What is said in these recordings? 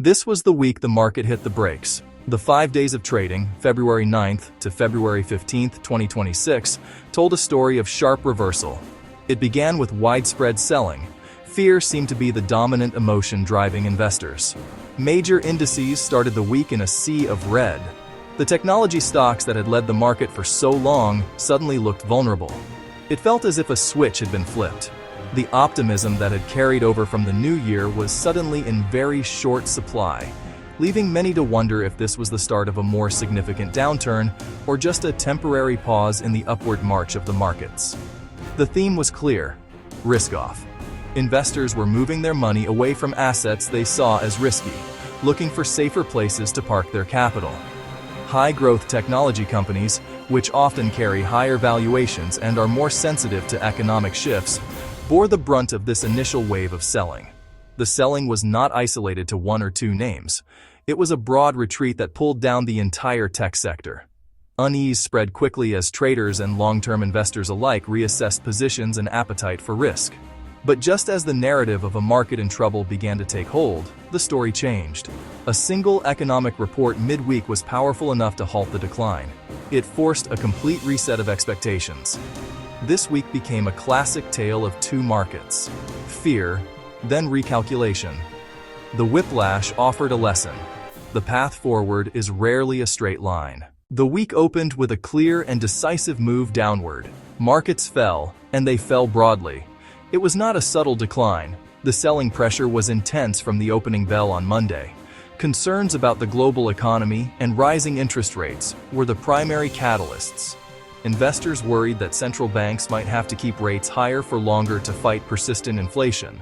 This was the week the market hit the brakes. The 5 days of trading, February 9th to February 15th, 2026, told a story of sharp reversal. It began with widespread selling. Fear seemed to be the dominant emotion driving investors. Major indices started the week in a sea of red. The technology stocks that had led the market for so long suddenly looked vulnerable. It felt as if a switch had been flipped. The optimism that had carried over from the new year was suddenly in very short supply, leaving many to wonder if this was the start of a more significant downturn or just a temporary pause in the upward march of the markets. The theme was clear: risk-off. Investors were moving their money away from assets they saw as risky, looking for safer places to park their capital. High-growth technology companies, which often carry higher valuations and are more sensitive to economic shifts, bore the brunt of this initial wave of selling. The selling was not isolated to one or two names. It was a broad retreat that pulled down the entire tech sector. Unease spread quickly as traders and long-term investors alike reassessed positions and appetite for risk. But just as the narrative of a market in trouble began to take hold, the story changed. A single economic report midweek was powerful enough to halt the decline. It forced a complete reset of expectations. This week became a classic tale of two markets: fear, then recalculation. The whiplash offered a lesson. The path forward is rarely a straight line. The week opened with a clear and decisive move downward. Markets fell, and they fell broadly. It was not a subtle decline. The selling pressure was intense from the opening bell on Monday. Concerns about the global economy and rising interest rates were the primary catalysts. Investors worried that central banks might have to keep rates higher for longer to fight persistent inflation.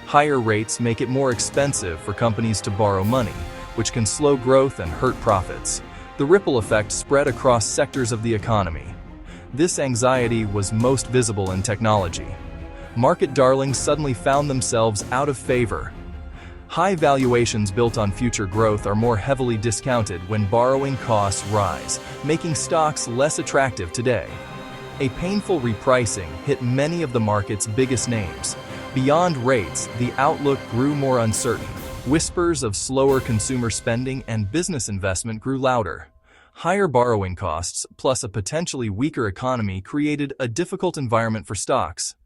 Higher rates make it more expensive for companies to borrow money, which can slow growth and hurt profits. The ripple effect spread across sectors of the economy. This anxiety was most visible in technology. Market darlings suddenly found themselves out of favor. High valuations built on future growth are more heavily discounted when borrowing costs rise, making stocks less attractive today. A painful repricing hit many of the market's biggest names. Beyond rates, the outlook grew more uncertain. Whispers of slower consumer spending and business investment grew louder. Higher borrowing costs, plus a potentially weaker economy, created a difficult environment for stocks.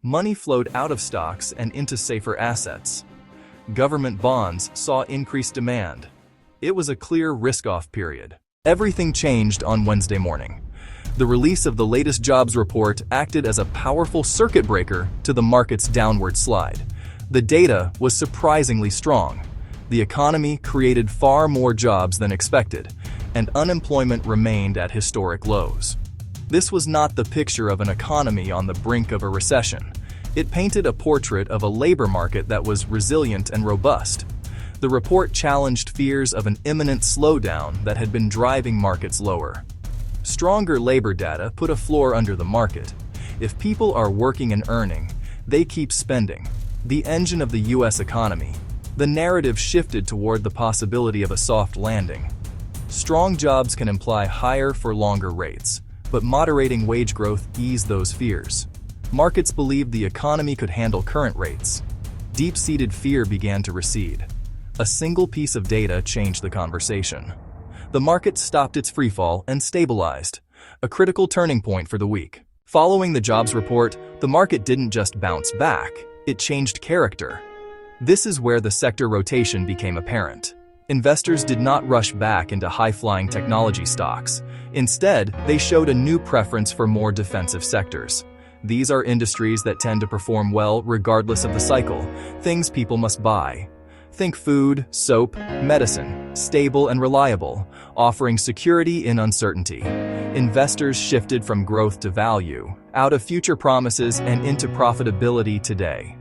Money flowed out of stocks and into safer assets. Government bonds saw increased demand. It was a clear risk-off period. Everything changed on Wednesday morning. The release of the latest jobs report acted as a powerful circuit breaker to the market's downward slide. The data was surprisingly strong. The economy created far more jobs than expected, and unemployment remained at historic lows. This was not the picture of an economy on the brink of a recession. It painted a portrait of a labor market that was resilient and robust. The report challenged fears of an imminent slowdown that had been driving markets lower. Stronger labor data put a floor under the market. If people are working and earning, they keep spending. The engine of the U.S. economy. The narrative shifted toward the possibility of a soft landing. Strong jobs can imply higher for longer rates, but moderating wage growth eased those fears. Markets believed the economy could handle current rates. Deep-seated fear began to recede. A single piece of data changed the conversation. The market stopped its freefall and stabilized, a critical turning point for the week. Following the jobs report, the market didn't just bounce back, it changed character. This is where the sector rotation became apparent. Investors did not rush back into high-flying technology stocks. Instead, they showed a new preference for more defensive sectors. These are industries that tend to perform well regardless of the cycle, things people must buy. Think food, soap, medicine, stable and reliable, offering security in uncertainty. Investors shifted from growth to value, out of future promises and into profitability today.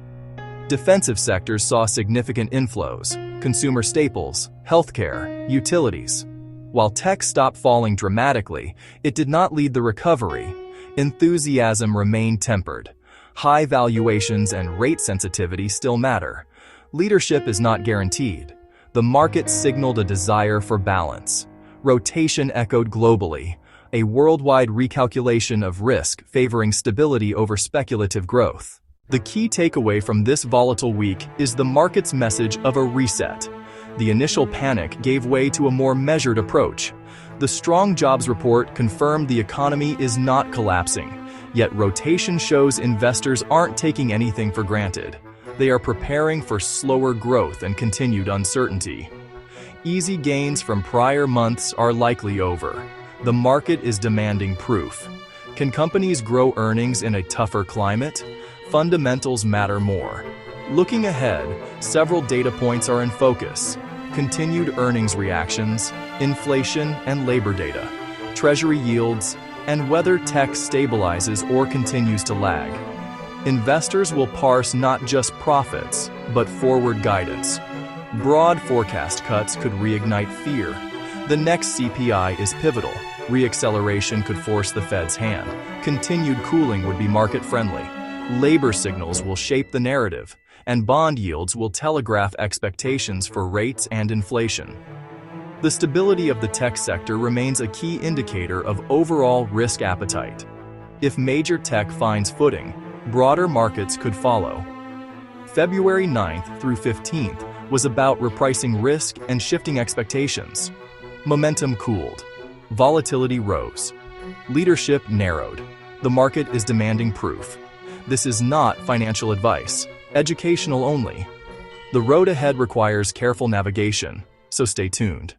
Defensive sectors saw significant inflows: consumer staples, healthcare, utilities. While tech stopped falling dramatically, it did not lead the recovery. Enthusiasm remained tempered. High valuations and rate sensitivity still matter. Leadership is not guaranteed. The market signaled a desire for balance. Rotation echoed globally, a worldwide recalculation of risk favoring stability over speculative growth. The key takeaway from this volatile week is the market's message of a reset. The initial panic gave way to a more measured approach. The strong jobs report confirmed the economy is not collapsing, yet rotation shows investors aren't taking anything for granted. They are preparing for slower growth and continued uncertainty. Easy gains from prior months are likely over. The market is demanding proof. Can companies grow earnings in a tougher climate? Fundamentals matter more. Looking ahead, several data points are in focus: continued earnings reactions, inflation and labor data, Treasury yields, and whether tech stabilizes or continues to lag. Investors will parse not just profits, but forward guidance. Broad forecast cuts could reignite fear. The next CPI is pivotal. Reacceleration could force the Fed's hand. Continued cooling would be market-friendly. Labor signals will shape the narrative, and bond yields will telegraph expectations for rates and inflation. The stability of the tech sector remains a key indicator of overall risk appetite. If major tech finds footing, broader markets could follow. February 9th through 15th was about repricing risk and shifting expectations. Momentum cooled. Volatility rose. Leadership narrowed. The market is demanding proof. This is not financial advice, educational only. The road ahead requires careful navigation, so stay tuned.